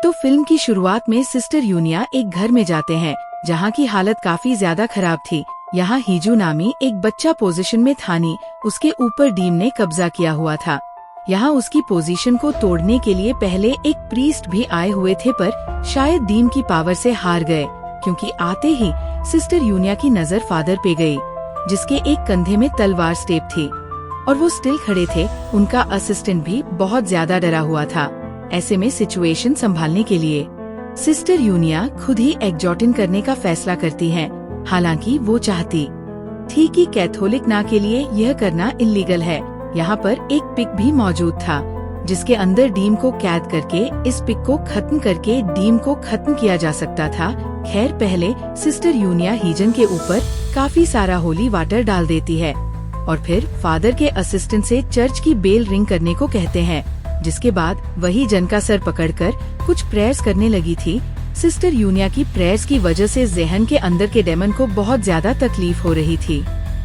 तो फिल्म की शुरुआत में सिस्टर यूनिया एक घर में जाते हैं जहाँ की हालत काफी ज्यादा खराब थी। यहाँ हीजू नामी एक बच्चा पोजीशन में था नहीं, उसके ऊपर डीम ने कब्जा किया हुआ था। यहाँ उसकी पोजीशन को तोड़ने के लिए पहले एक प्रीस्ट भी आए हुए थे, पर शायद डीम की पावर से हार गए, क्योंकि आते ही सिस्टर यूनिया की नजर फादर पे गई, जिसके एक कंधे में तलवार स्टेप थी और वो स्टिल खड़े थे। उनका असिस्टेंट भी बहुत ज्यादा डरा हुआ था। ऐसे में सिचुएशन संभालने के लिए सिस्टर यूनिया खुद ही एक्जॉटिन करने का फैसला करती हैं। हालांकि वो चाहती थी कि कैथोलिक ना के लिए यह करना इल्लीगल है। यहाँ पर एक पिक भी मौजूद था जिसके अंदर डीम को कैद करके इस पिक को खत्म करके डीम को खत्म किया जा सकता था। खैर, पहले सिस्टर यूनिया हीजन के ऊपर काफी सारा होली वाटर डाल देती है और फिर फादर के असिस्टेंट से चर्च की बेल रिंग करने को कहते हैं, जिसके बाद वही जन का सर पकड़कर कुछ प्रेयर्स करने लगी थी। सिस्टर यूनिया की प्रेयर्स की वजह से जेहन के अंदर के डेमन को बहुत ज्यादा तकलीफ हो रही थी,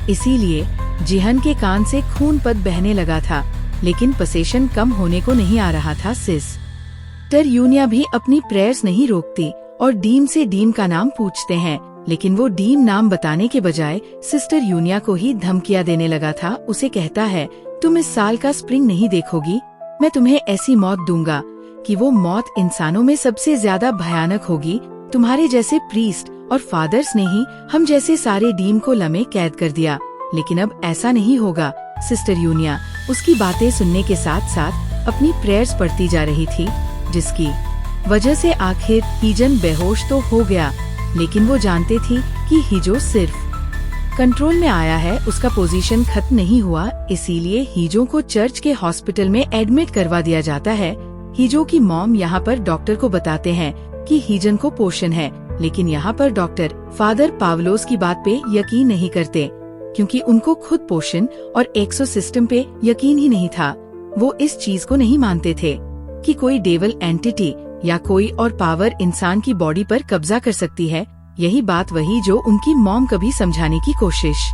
इसीलिए जिहन के कान से खून पद बहने लगा था, लेकिन पसेशन कम होने को नहीं आ रहा था। सिस्टर यूनिया भी अपनी प्रेयर्स नहीं रोकती और डीम से डीम का नाम पूछते हैं, लेकिन वो डीम नाम बताने के बजाय सिस्टर यूनिया को ही धमकियां देने लगा था। उसे कहता है, तुम इस साल का स्प्रिंग नहीं देखोगी, मैं तुम्हें ऐसी मौत दूंगा कि वो मौत इंसानों में सबसे ज्यादा भयानक होगी। तुम्हारे जैसे प्रीस्ट और फादर्स ने ही हम जैसे सारे डीम को लम्हे कैद कर दिया, लेकिन अब ऐसा नहीं होगा। सिस्टर यूनिया उसकी बातें सुनने के साथ साथ अपनी प्रेयर्स पढ़ती जा रही थी, जिसकी वजह से आखिर हीजन बेहोश तो हो गया, लेकिन वो जानते थी कि हीजो सिर्फ कंट्रोल में आया है, उसका पोजीशन खत्म नहीं हुआ। इसीलिए हीजो को चर्च के हॉस्पिटल में एडमिट करवा दिया जाता है। हीजो की मॉम यहाँ पर डॉक्टर को बताते हैं कि हीजन को पोषण है, लेकिन यहाँ पर डॉक्टर फादर पावलोस की बात पे यकीन नहीं करते, क्योंकि उनको खुद पोषण और एक्सो सिस्टम पे यकीन ही नहीं था। वो इस चीज को नहीं मानते थे कि कोई डेवल एंटिटी या कोई और पावर इंसान की बॉडी पर कब्जा कर सकती है। यही बात वही जो उनकी मॉम कभी समझाने की कोशिश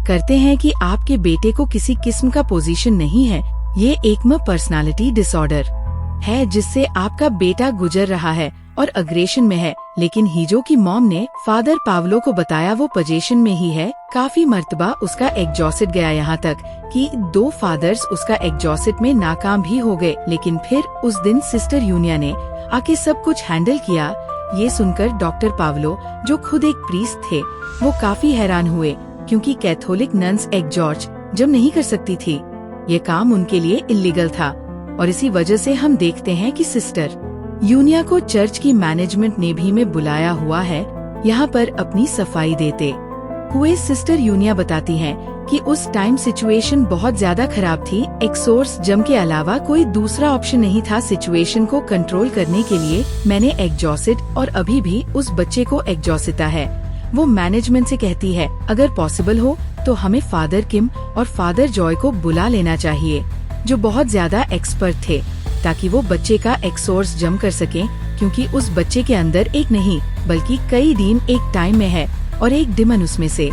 करते हैं कि आपके बेटे को किसी किस्म का पोजीशन नहीं है, ये एक पर्सनालिटी डिसऑर्डर है जिससे आपका बेटा गुजर रहा है और अग्रेशन में है। लेकिन हीजो की मॉम ने फादर पावलो को बताया वो पोजीशन में ही है। काफी मर्तबा उसका एग्जॉसिट गया, यहाँ तक कि 2 फादर्स उसका एग्जॉसिट में नाकाम भी हो गए। लेकिन फिर उस दिन सिस्टर यूनिया ने आके सब कुछ हैंडल किया। ये सुनकर डॉक्टर पावलो, जो खुद एक प्रीस्ट थे, वो काफी हैरान हुए, क्योंकि कैथोलिक नन्स एग्जॉर्ज जब नहीं कर सकती थी, ये काम उनके लिए इल्लीगल था। और इसी वजह से हम देखते हैं कि सिस्टर यूनिया को चर्च की मैनेजमेंट ने भी में बुलाया हुआ है यहाँ पर अपनी सफाई देते हुए। सिस्टर यूनिया बताती हैं कि उस टाइम सिचुएशन बहुत ज्यादा खराब थी। एक्सोर्सजम के अलावा कोई दूसरा ऑप्शन नहीं था सिचुएशन को कंट्रोल करने के लिए। मैंने एग्जॉसिट और अभी भी उस बच्चे को एग्जॉसिता है। वो मैनेजमेंट से कहती है, अगर पॉसिबल हो तो हमें फादर किम और फादर जॉय को बुला लेना चाहिए, जो बहुत ज्यादा एक्सपर्ट थे, ताकि वो बच्चे का एक्सोर्सजम कर सकें, क्योंकि उस बच्चे के अंदर एक नहीं बल्कि कई डीम एक टाइम में है और एक डिमन उसमें से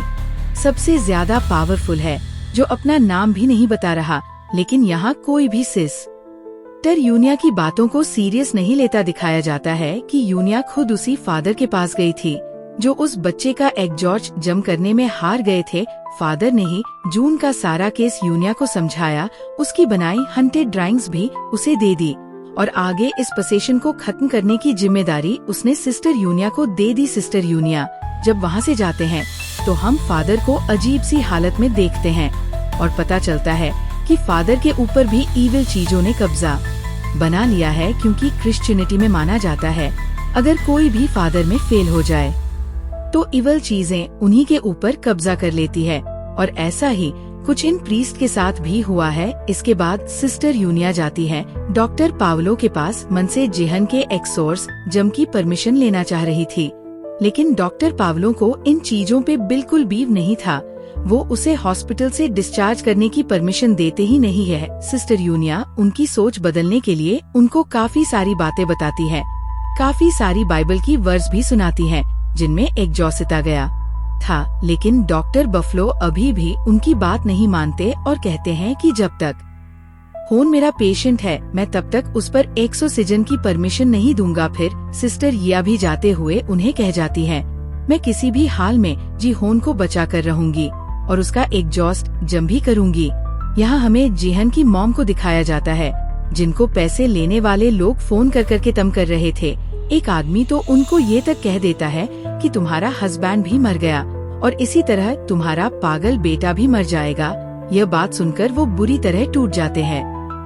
सबसे ज्यादा पावरफुल है, जो अपना नाम भी नहीं बता रहा। लेकिन यहाँ कोई भी सिस्टर यूनिया की बातों को सीरियस नहीं लेता दिखाया जाता है कि यूनिया खुद उसी फादर के पास गई थी जो उस बच्चे का एग्जॉर्सजम करने में हार गए थे। फादर ने ही जून का सारा केस यूनिया को समझाया, उसकी बनाई हंटेड ड्राइंग्स भी उसे दे दी और आगे इस पोसेशन को खत्म करने की जिम्मेदारी उसने सिस्टर यूनिया को दे दी। सिस्टर यूनिया जब वहाँ से जाते हैं तो हम फादर को अजीब सी हालत में देखते हैं और पता चलता है कि फादर के ऊपर भी इविल चीजों ने कब्जा बना लिया है, क्योंकि क्रिश्चियनिटी में माना जाता है अगर कोई भी फादर में फेल हो जाए तो इविल चीजें उन्हीं के ऊपर कब्जा कर लेती है, और ऐसा ही कुछ इन प्रीस्ट के साथ भी हुआ है। इसके बाद सिस्टर यूनिया जाती है डॉक्टर पावलो के पास, मन से जिहन के एक्सोर्सजम की परमिशन लेना चाह रही थी, लेकिन डॉक्टर पावलो को इन चीजों पे बिल्कुल भी नहीं था। वो उसे हॉस्पिटल से डिस्चार्ज करने की परमिशन देते ही नहीं है। सिस्टर यूनिया उनकी सोच बदलने के लिए उनको काफी सारी बातें बताती है, काफी सारी बाइबल की वर्स भी सुनाती है जिनमें एग्जॉसिता गया था, लेकिन डॉक्टर बफलो अभी भी उनकी बात नहीं मानते और कहते हैं कि जब तक होन मेरा पेशेंट है, मैं तब तक उस पर एक्सोसिजन की परमिशन नहीं दूंगा। फिर सिस्टर या भी जाते हुए उन्हें कह जाती है, मैं किसी भी हाल में जी होन को बचा कर रहूंगी और उसका एग्जॉस्ट जम भी करूंगी। यहाँ हमें जिहन की मॉम को दिखाया जाता है, जिनको पैसे लेने वाले लोग फोन कर करके तंग कर रहे थे। एक आदमी तो उनको ये तक कह देता है कि तुम्हारा हस्बैंड भी मर गया और इसी तरह तुम्हारा पागल बेटा भी मर जाएगा। यह बात सुनकर वो बुरी तरह टूट जाते हैं।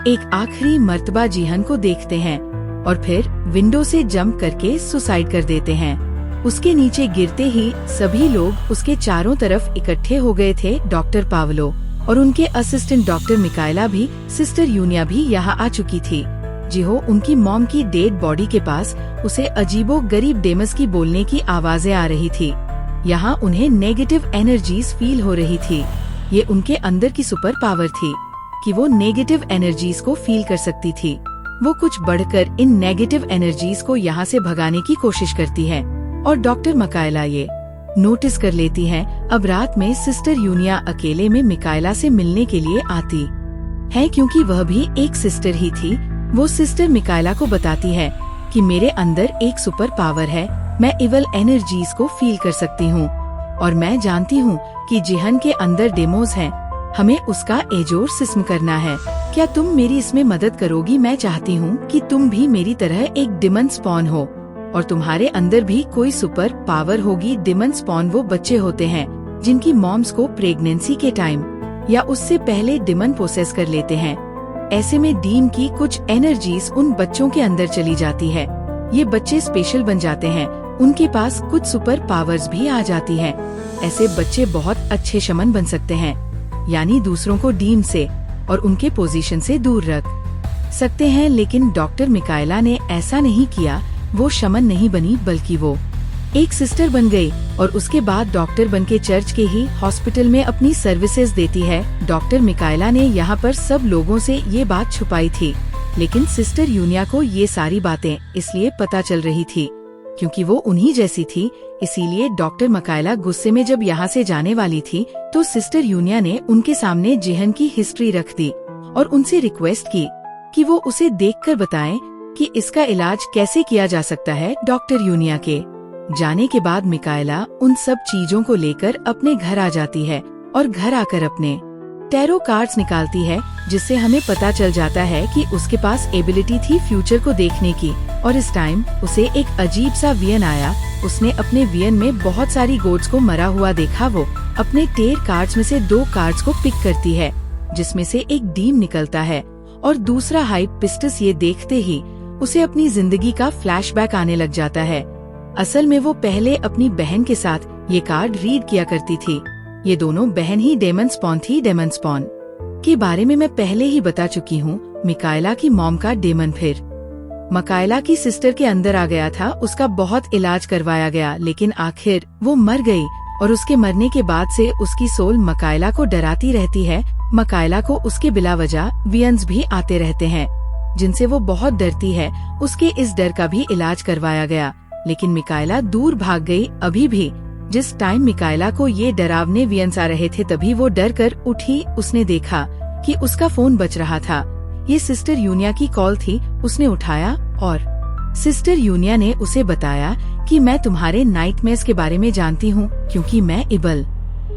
एक आखिरी मर्तबा जिहन को देखते हैं और फिर विंडो से जंप करके सुसाइड कर देते हैं। उसके नीचे गिरते ही सभी लोग उसके चारों तरफ इकट्ठे हो गए थे। डॉक्टर पावलो और उनके असिस्टेंट डॉक्टर मिकाएला भी, सिस्टर यूनिया भी यहाँ आ चुकी थी। जिहो उनकी मॉम की डेड बॉडी के पास उसे अजीबो गरीब डेमस की बोलने की आवाजें आ रही थी। यहाँ उन्हें नेगेटिव एनर्जीज फील हो रही थी। ये उनके अंदर की सुपर पावर थी कि वो नेगेटिव एनर्जीज को फील कर सकती थी। वो कुछ बढ़कर इन नेगेटिव एनर्जीज को यहाँ से भगाने की कोशिश करती है और डॉक्टर मिकाएला ये नोटिस कर लेती है। अब रात में सिस्टर यूनिया अकेले में मिकाएला से मिलने के लिए आती है, क्योंकि वह भी एक सिस्टर ही थी। वो सिस्टर मिकाएला को बताती है कि मेरे अंदर एक सुपर पावर है, मैं इवल एनर्जीज को फील कर सकती हूँ और मैं जानती हूँ कि जिहन के अंदर डेमोस हैं। हमें उसका एजोर्सिस्म करना है। क्या तुम मेरी इसमें मदद करोगी? मैं चाहती हूँ कि तुम भी मेरी तरह एक डिमन स्पॉन हो और तुम्हारे अंदर भी कोई सुपर पावर होगी। डिमन स्पॉन वो बच्चे होते हैं जिनकी मॉम्स को प्रेगनेंसी के टाइम या उससे पहले डिमन पोसेस कर लेते हैं। ऐसे में डीम की कुछ एनर्जीज उन बच्चों के अंदर चली जाती है। ये बच्चे स्पेशल बन जाते हैं, उनके पास कुछ सुपर पावर्स भी आ जाती हैं। ऐसे बच्चे बहुत अच्छे शमन बन सकते हैं, यानी दूसरों को डीम से और उनके पोजीशन से दूर रख सकते हैं। लेकिन डॉक्टर मिकाएला ने ऐसा नहीं किया। वो शमन नहीं बनी, बल्कि वो एक सिस्टर बन गई और उसके बाद डॉक्टर बनके चर्च के ही हॉस्पिटल में अपनी सर्विसेज देती है। डॉक्टर मिकाएला ने यहाँ पर सब लोगों से ये बात छुपाई थी, लेकिन सिस्टर यूनिया को ये सारी बातें इसलिए पता चल रही थी क्योंकि वो उन्हीं जैसी थी। इसीलिए डॉक्टर मिकाएला गुस्से में जब यहाँ से जाने वाली थी तो सिस्टर यूनिया ने उनके सामने जिहन की हिस्ट्री रख दी और उनसे रिक्वेस्ट की कि वो उसे देखकर बताएं कि इसका इलाज कैसे किया जा सकता है। डॉक्टर यूनिया के जाने के बाद मिकाएला उन सब चीजों को लेकर अपने घर आ जाती है और घर आकर अपने टैरो कार्ड्स निकालती है, जिससे हमें पता चल जाता है कि उसके पास एबिलिटी थी फ्यूचर को देखने की। और इस टाइम उसे एक अजीब सा वियन आया। उसने अपने वियन में बहुत सारी गोट्स को मरा हुआ देखा। वो अपने टेर कार्ड्स में से 2 कार्ड्स को पिक करती है, जिसमें से एक डीम निकलता है और दूसरा हाइप पिस्टस। ये देखते ही उसे अपनी जिंदगी का फ्लैशबैक आने लग जाता है। असल में वो पहले अपनी बहन के साथ ये कार्ड रीड किया करती थी। ये दोनों बहन ही डेमन स्पॉन थी। डेमन स्पॉन के बारे में मैं पहले ही बता चुकी हूँ। मिकाएला की मॉम का डेमन फिर मिकाएला की सिस्टर के अंदर आ गया था। उसका बहुत इलाज करवाया गया, लेकिन आखिर वो मर गई और उसके मरने के बाद से उसकी सोल मिकाएला को डराती रहती है। मिकाएला को उसके बिला वजह वियंस भी आते रहते हैं, जिनसे वो बहुत डरती है। उसके इस डर का भी इलाज करवाया गया, लेकिन मिकाएला दूर भाग गई। अभी भी जिस टाइम मिकाएला को ये डरावने वियंस आ रहे थे, तभी वो डर कर उठी। उसने देखा कि उसका फोन बज रहा था। ये सिस्टर यूनिया की कॉल थी। उसने उठाया और सिस्टर यूनिया ने उसे बताया कि मैं तुम्हारे नाइटमेयर्स के बारे में जानती हूँ, क्योंकि मैं इबल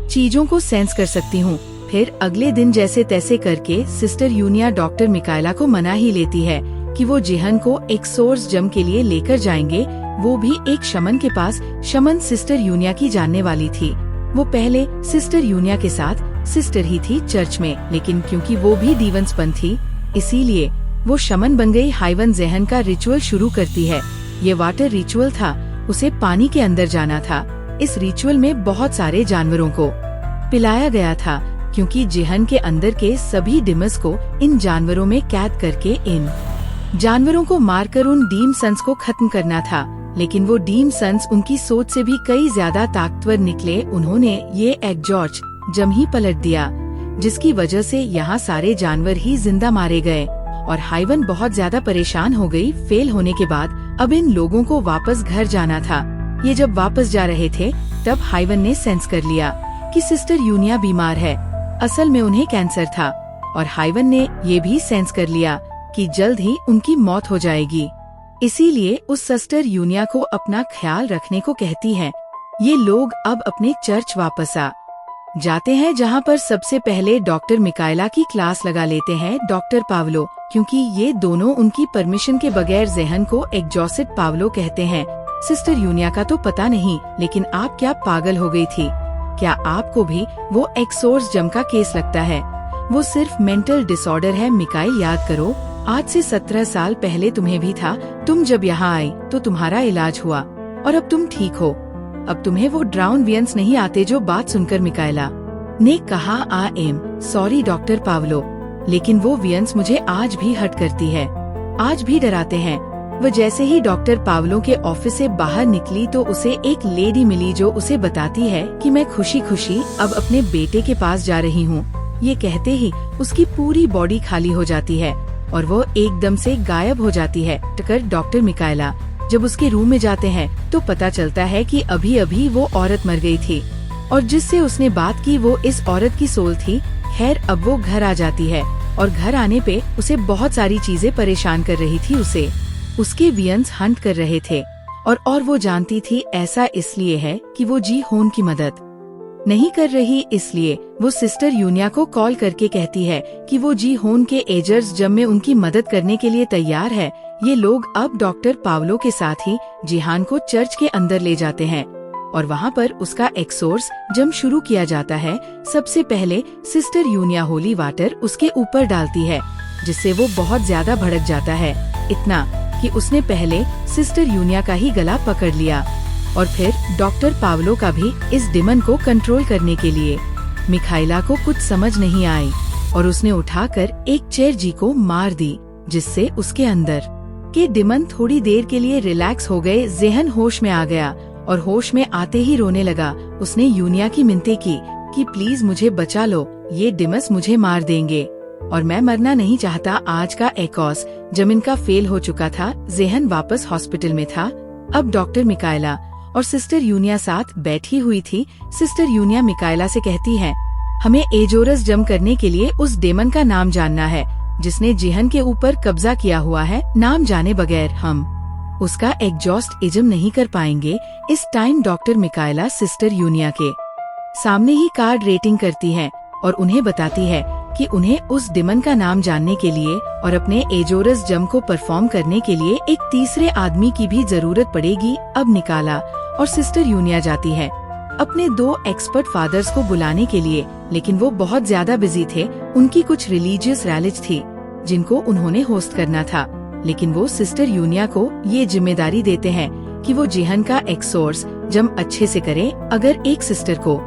चीजों को सेंस कर सकती हूँ। फिर अगले दिन जैसे तैसे करके सिस्टर यूनिया डॉक्टर मिकाएला को मना ही लेती है कि वो जिहन को एक सोर्स जम के लिए लेकर जाएंगे, वो भी एक शमन के पास। शमन सिस्टर यूनिया की जानने वाली थी। वो पहले सिस्टर यूनिया के साथ सिस्टर ही थी चर्च में, लेकिन क्योंकि वो भी दीवंसपन थी, इसीलिए वो शमन बन गई। हाइवन जेहन का रिचुअल शुरू करती है। ये वाटर रिचुअल था। उसे पानी के अंदर जाना था। इस रिचुअल में बहुत सारे जानवरों को पिलाया गया था, क्योंकि जिहन के अंदर के सभी डिमस को इन जानवरों में कैद करके इन जानवरों को मारकर उन डीम सन्स को खत्म करना था। लेकिन वो डीम सन्स उनकी सोच से भी कई ज्यादा ताकतवर निकले। उन्होंने ये एग्जॉर्ज जम ही पलट दिया, जिसकी वजह से यहाँ सारे जानवर ही जिंदा मारे गए और हाइवन बहुत ज्यादा परेशान हो गई। फेल होने के बाद अब इन लोगों को वापस घर जाना था। ये जब वापस जा रहे थे, तब हाइवन ने सेंस कर लिया कि सिस्टर यूनिया बीमार है। असल में उन्हें कैंसर था। और हाइवन ने ये भी सेंस कर लिया कि जल्द ही उनकी मौत हो जाएगी। इसीलिए उस सिस्टर यूनिया को अपना ख्याल रखने को कहती है। ये लोग अब अपने चर्च वापस आ जाते हैं, जहाँ पर सबसे पहले डॉक्टर मिकाएला की क्लास लगा लेते हैं डॉक्टर पावलो, क्योंकि ये दोनों उनकी परमिशन के बगैर ज़हन को एग्जॉस्टेड पावलो कहते हैं। सिस्टर यूनिया का तो पता नहीं, लेकिन आप क्या पागल हो गई थी? क्या आपको भी वो एक्सोर्सिज्म का केस लगता है? वो सिर्फ मेंटल डिसऑर्डर है मिकाइल, याद करो आज से 17 साल पहले तुम्हें भी था। तुम जब यहाँ आई तो तुम्हारा इलाज हुआ और अब तुम ठीक हो। अब तुम्हें वो ड्राउन वियंस नहीं आते। जो बात सुनकर मिकाएला ने कहा, I am sorry doctor Pavlo, लेकिन वो वियंस मुझे आज भी हर्ट करती है, आज भी डराते हैं। वो जैसे ही डॉक्टर पावलो के ऑफिस से बाहर निकली तो उसे एक लेडी मिली जो उसे बताती है कि मैं खुशी खुशी अब अपने बेटे के पास जा रही हूँ। ये कहते ही उसकी पूरी बॉडी खाली हो जाती है और वो एकदम से गायब हो जाती है। टकर डॉक्टर मिकाएला जब उसके रूम में जाते हैं तो पता चलता है कि अभी अभी वो औरत मर गई थी और जिससे उसने बात की वो इस औरत की सोल थी। खैर अब वो घर आ जाती है और घर आने पे उसे बहुत सारी चीजें परेशान कर रही थी। उसे उसके वियंस हंट कर रहे थे और वो जानती थी ऐसा इसलिए है कि वो जी होन की मदद नहीं कर रही। इसलिए वो सिस्टर यूनिया को कॉल करके कहती है कि वो जी होन के एजर्स जम में उनकी मदद करने के लिए तैयार है। ये लोग अब डॉक्टर पावलो के साथ ही जिहान को चर्च के अंदर ले जाते हैं और वहाँ पर उसका एक्सोर्स जम शुरू किया जाता है। सबसे पहले सिस्टर यूनिया होली वाटर उसके ऊपर डालती है, जिससे वो बहुत ज्यादा भड़क जाता है, इतना कि उसने पहले सिस्टर यूनिया का ही गला पकड़ लिया और फिर डॉक्टर पावलो का भी इस डिमन को कंट्रोल करने के लिए। मिकाएला को कुछ समझ नहीं आई और उसने उठाकर एक चेयर जी को मार दी, जिससे उसके अंदर के डिमन थोड़ी देर के लिए रिलैक्स हो गए। ज़हन होश में आ गया और होश में आते ही रोने लगा। उसने यूनिया की मिन्नतें की कि प्लीज मुझे बचा लो, ये डिमस मुझे मार देंगे और मैं मरना नहीं चाहता। आज का एकॉस जमीन का फेल हो चुका था। ज़हन वापस हॉस्पिटल में था। अब डॉक्टर मिकाएला और सिस्टर यूनिया साथ बैठी हुई थी। सिस्टर यूनिया मिकाएला से कहती है, हमें एजोरस जम करने के लिए उस डेमन का नाम जानना है जिसने जिहन के ऊपर कब्जा किया हुआ है। नाम जाने बगैर हम उसका एग्जॉस्ट इजम नहीं कर पाएंगे। इस टाइम डॉक्टर मिकाएला सिस्टर यूनिया के सामने ही कार्ड रेटिंग करती है और उन्हें बताती है कि उन्हें उस डिमन का नाम जानने के लिए और अपने एजोरस जम को परफॉर्म करने के लिए एक तीसरे आदमी की भी जरूरत पड़ेगी। अब निकाला और सिस्टर यूनिया जाती है अपने 2 एक्सपर्ट फादर्स को बुलाने के लिए, लेकिन वो बहुत ज्यादा बिजी थे। उनकी कुछ रिलीजियस रैलीज थी जिनको उन्होंने होस्ट करना था, लेकिन वो सिस्टर यूनिया को ये जिम्मेदारी देते हैं कि वो जिहन का एक्सोर्स जम अच्छे से करे। अगर एक सिस्टर को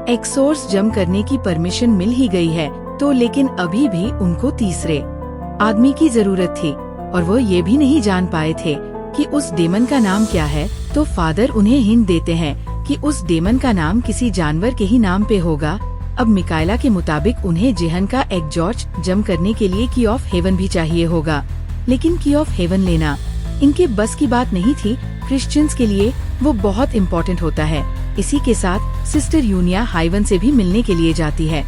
एक्सोर्स जम करने की परमिशन मिल ही गई है तो लेकिन अभी भी उनको तीसरे आदमी की जरूरत थी और वो ये भी नहीं जान पाए थे कि उस डेमन का नाम क्या है। तो फादर उन्हें हिंट देते हैं कि उस डेमन का नाम किसी जानवर के ही नाम पे होगा। अब मिकाएला के मुताबिक उन्हें जिहन का एग्जॉस्ट जम करने के लिए की ऑफ हेवन भी चाहिए होगा, लेकिन की ऑफ हेवन लेना इनके बस की बात नहीं थी। क्रिश्चियंस के लिए वो बहुत इम्पोर्टेंट होता है। इसी के साथ सिस्टर यूनिया हाइवन से भी मिलने के लिए जाती है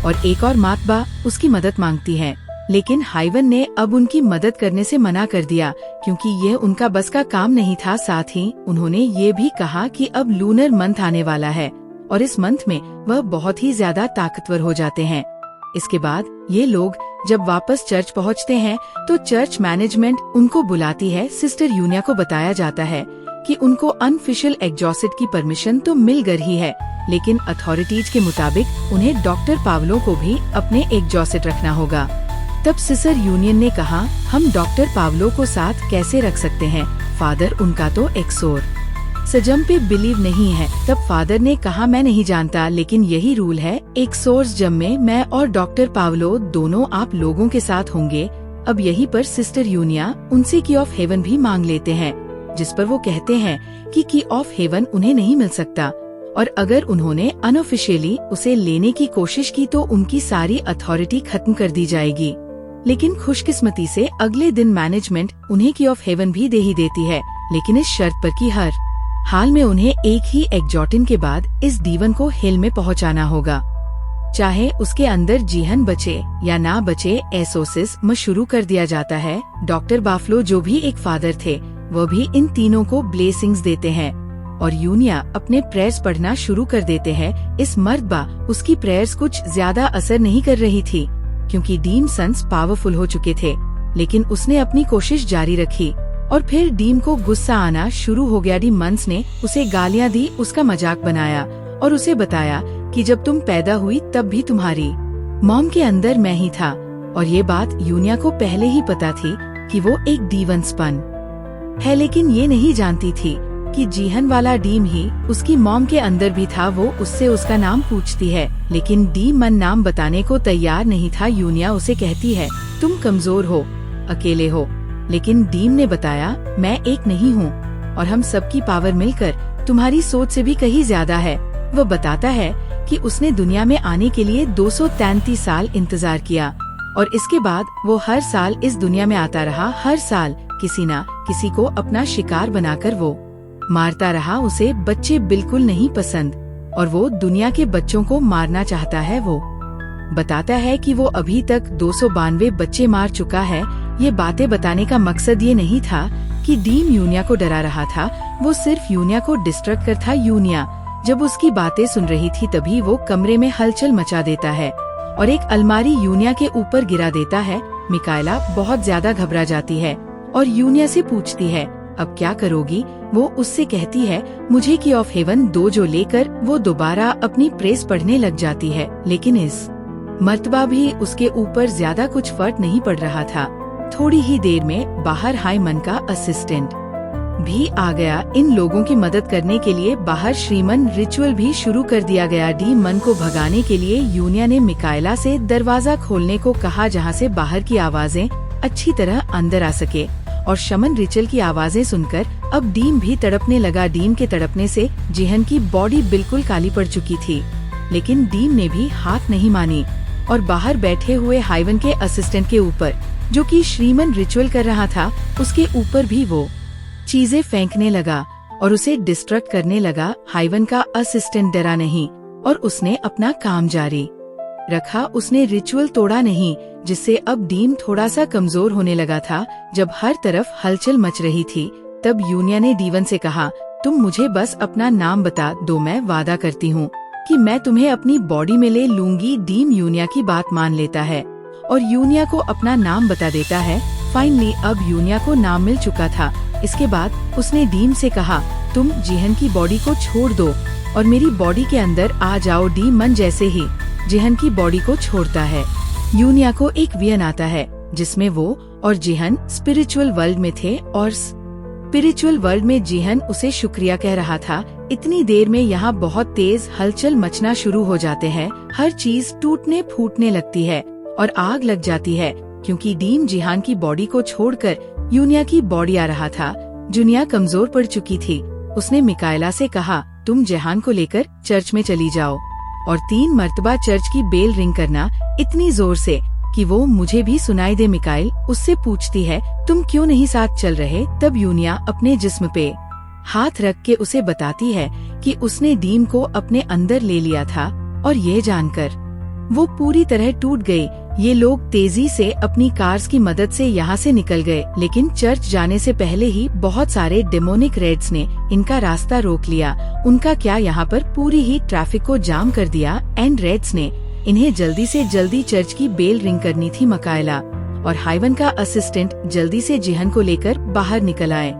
और एक और मातबा उसकी मदद मांगती है, लेकिन हाइवन ने अब उनकी मदद करने से मना कर दिया क्योंकि ये उनका बस का काम नहीं था। साथ ही उन्होंने ये भी कहा कि अब लूनर मंथ आने वाला है और इस मंथ में वह बहुत ही ज्यादा ताकतवर हो जाते हैं। इसके बाद ये लोग जब वापस चर्च पहुंचते हैं तो चर्च मैनेजमेंट उनको बुलाती है। सिस्टर यूनिया को बताया जाता है कि उनको अनऑफिशियल एग्जॉस्ट की परमिशन तो मिल गई ही है, लेकिन अथॉरिटीज के मुताबिक उन्हें डॉक्टर पावलो को भी अपने एग्जॉस्ट रखना होगा। तब सिस्टर यूनियन ने कहा, हम डॉक्टर पावलो को साथ कैसे रख सकते हैं, फादर उनका तो एक्सोर सजम पे बिलीव नहीं है। तब फादर ने कहा, मैं नहीं जानता, लेकिन यही रूल है। एक्सोर्स जम में मैं और डॉक्टर पावलो दोनों आप लोगों के साथ होंगे। अब यहीं पर सिस्टर यूनिया उनसे की ऑफ हेवन भी मांग लेते हैं, जिस पर वो कहते हैं कि की ऑफ हेवन उन्हें नहीं मिल सकता और अगर उन्होंने अनऑफिशियली उसे लेने की कोशिश की तो उनकी सारी अथॉरिटी खत्म कर दी जाएगी। लेकिन खुशकिस्मती से अगले दिन मैनेजमेंट उन्हें की ऑफ हेवन भी दे ही देती है, लेकिन इस शर्त पर कि हर हाल में उन्हें एक ही एग्जॉटिन के बाद इस डीवन को हिल में पहुंचाना होगा। चाहे उसके अंदर जीहन बचे या ना बचे, एसोसिस में शुरू कर दिया जाता है। डॉक्टर बाफलो जो भी एक फादर थे, वो भी इन तीनों को ब्लेसिंग्स देते हैं और यूनिया अपने प्रेयर्स पढ़ना शुरू कर देते हैं। इस मर्तबा उसकी प्रेयर्स कुछ ज्यादा असर नहीं कर रही थी क्योंकि डीम सन्स पावरफुल हो चुके थे, लेकिन उसने अपनी कोशिश जारी रखी और फिर डीम को गुस्सा आना शुरू हो गया। डीमंस ने उसे गालियां दी, उसका मजाक बनाया और उसे बताया कि जब तुम पैदा हुई तब भी तुम्हारी मॉम के अंदर मैं ही था। और ये बात यूनिया को पहले ही पता थी कि वो एक डीवन स्पन है, लेकिन ये नहीं जानती थी कि जीहन वाला डीम ही उसकी मॉम के अंदर भी था। वो उससे उसका नाम पूछती है, लेकिन डीमन नाम बताने को तैयार नहीं था। यूनिया उसे कहती है, तुम कमजोर हो, अकेले हो, लेकिन डीम ने बताया, मैं एक नहीं हूँ और हम सबकी पावर मिलकर तुम्हारी सोच से भी कहीं ज्यादा है। वो बताता है कि उसने दुनिया में आने के लिए 233 साल इंतजार किया और इसके बाद वो हर साल इस दुनिया में आता रहा। हर साल किसी न किसी को अपना शिकार बनाकर वो मारता रहा। उसे बच्चे बिल्कुल नहीं पसंद और वो दुनिया के बच्चों को मारना चाहता है। वो बताता है कि वो अभी तक 292 बच्चे मार चुका है। ये बातें बताने का मकसद ये नहीं था कि डीम यूनिया को डरा रहा था, वो सिर्फ यूनिया को डिस्ट्रैक्ट कर था। यूनिया जब उसकी बातें सुन रही थी तभी वो कमरे में हलचल मचा देता है और एक अलमारी यूनिया के ऊपर गिरा देता है। मिकाएला बहुत ज्यादा घबरा जाती है और यूनिया से पूछती है, अब क्या करोगी? वो उससे कहती है, मुझे की ऑफ हेवन दो जो लेकर वो दोबारा अपनी प्रेस पढ़ने लग जाती है, लेकिन इस मर्तबा भी उसके ऊपर ज्यादा कुछ फर्क नहीं पड़ रहा था। थोड़ी ही देर में बाहर हाइमन का असिस्टेंट भी आ गया। इन लोगों की मदद करने के लिए बाहर श्रीमन रिचुअल भी शुरू कर दिया गया। डीमन को भगाने के लिए यूनिया ने मिकाएला से दरवाजा खोलने को कहा जहां से बाहर की आवाजें अच्छी तरह अंदर आ सके और शमन रिचुअल की आवाजें सुनकर अब डीम भी तड़पने लगा। डीम के तड़पने से जीहन की बॉडी बिल्कुल काली पड़ चुकी थी, लेकिन डीम ने भी हाथ नहीं मानी और बाहर बैठे हुए हाइवन के असिस्टेंट के ऊपर, जो कि श्रीमन रिचुअल कर रहा था, उसके ऊपर भी वो चीजें फेंकने लगा और उसे डिस्ट्रैक्ट करने लगा। हाइवन का असिस्टेंट डरा नहीं और उसने अपना काम जारी रखा। उसने रिचुअल तोड़ा नहीं, जिससे अब डीम थोड़ा सा कमजोर होने लगा था। जब हर तरफ हलचल मच रही थी तब यूनिया ने डीवन से कहा, तुम मुझे बस अपना नाम बता दो, मैं वादा करती हूँ कि मैं तुम्हें अपनी बॉडी में ले लूंगी। डीम यूनिया की बात मान लेता है और यूनिया को अपना नाम बता देता है। फाइनली अब यूनिया को नाम मिल चुका था। इसके बाद उसने डीम से कहा, तुम जीहन की बॉडी को छोड़ दो और मेरी बॉडी के अंदर आ जाओ। डीमन जैसे ही जीहन की बॉडी को छोड़ता है, यूनिया को एक विजन आता है जिसमें वो और जीहन स्पिरिचुअल वर्ल्ड में थे और स्पिरिचुअल वर्ल्ड में जीहन उसे शुक्रिया कह रहा था। इतनी देर में यहाँ बहुत तेज हलचल मचना शुरू हो जाते हैं। हर चीज टूटने फूटने लगती है और आग लग जाती है क्योंकि डीम जीहान की बॉडी को छोड़कर यूनिया की बॉडी आ रहा था। जुनिया कमजोर पड़ चुकी थी। उसने मिकाएला से कहा, तुम जेहान को लेकर चर्च में चली जाओ और 3 मर्तबा चर्च की बेल रिंग करना इतनी जोर से कि वो मुझे भी सुनाई दे। मिकाएल उससे पूछती है, तुम क्यों नहीं साथ चल रहे? तब यूनिया अपने जिस्म पे हाथ रख के उसे बताती है कि उसने डीम को अपने अंदर ले लिया था और ये जानकर वो पूरी तरह टूट गई। ये लोग तेजी से अपनी कार्स की मदद से यहाँ से निकल गए, लेकिन चर्च जाने से पहले ही बहुत सारे डेमोनिक रेड्स ने इनका रास्ता रोक लिया। उनका क्या, यहाँ पर पूरी ही ट्रैफिक को जाम कर दिया। एंड रेड्स ने इन्हें जल्दी से जल्दी चर्च की बेल रिंग करनी थी। मिकाएला और हाइवन का असिस्टेंट जल्दी से जीहन को लेकर बाहर निकल आए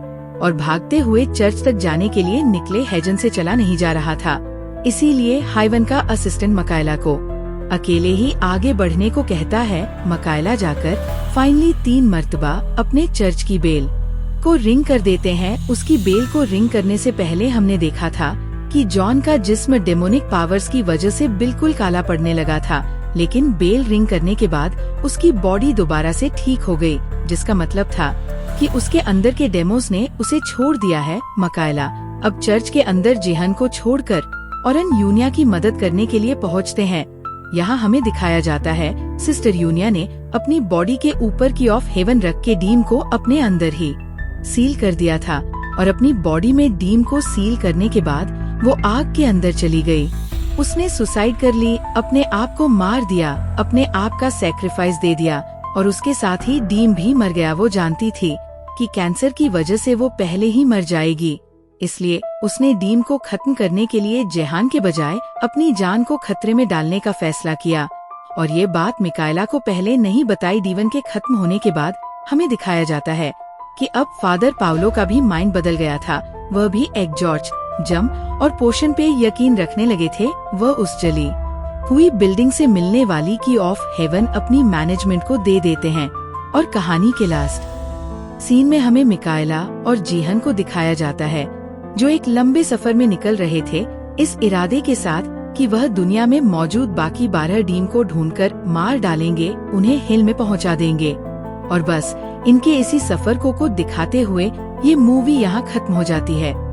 और भागते हुए चर्च तक जाने के लिए निकले। हेजन से चला नहीं जा रहा था, इसीलिए हाइवन का असिस्टेंट मिकाएला को अकेले ही आगे बढ़ने को कहता है। मिकाएला जाकर फाइनली 3 मर्तबा अपने चर्च की बेल को रिंग कर देते हैं। उसकी बेल को रिंग करने से पहले हमने देखा था कि जॉन का जिस्म डेमोनिक पावर्स की वजह से बिल्कुल काला पड़ने लगा था, लेकिन बेल रिंग करने के बाद उसकी बॉडी दोबारा से ठीक हो गई, जिसका मतलब था कि उसके अंदर के डेमोस ने उसे छोड़ दिया है। मिकाएला अब चर्च के अंदर जीहन को छोड़कर औरन यूनिया की मदद करने के लिए पहुँचते हैं। यहाँ हमें दिखाया जाता है सिस्टर यूनिया ने अपनी बॉडी के ऊपर की ऑफ हेवन रख के डीम को अपने अंदर ही सील कर दिया था और अपनी बॉडी में डीम को सील करने के बाद वो आग के अंदर चली गई। उसने सुसाइड कर ली, अपने आप को मार दिया, अपने आप का सैक्रिफाइस दे दिया और उसके साथ ही डीम भी मर गया। वो जानती थी कि कैंसर की वजह से वो पहले ही मर जाएगी, इसलिए उसने डीम को खत्म करने के लिए जेहान के बजाय अपनी जान को खतरे में डालने का फैसला किया। और ये बात मिकाएला को पहले नहीं बताई। डीवन के खत्म होने के बाद हमें दिखाया जाता है कि अब फादर पाउलो का भी माइंड बदल गया था। वह भी एग जॉर्ज, जम और पोषण पे यकीन रखने लगे थे। वह उस जली हुई बिल्डिंग से मिलने वाली की ऑफ हेवन अपनी मैनेजमेंट को दे देते हैं। और कहानी के लास्ट सीन में हमें मिकाएला और जीहन को दिखाया जाता है, जो एक लंबे सफर में निकल रहे थे इस इरादे के साथ कि वह दुनिया में मौजूद बाकी 12 डीम को ढूंढकर मार डालेंगे, उन्हें हिल में पहुंचा देंगे। और बस इनके इसी सफर को दिखाते हुए ये मूवी यहाँ खत्म हो जाती है।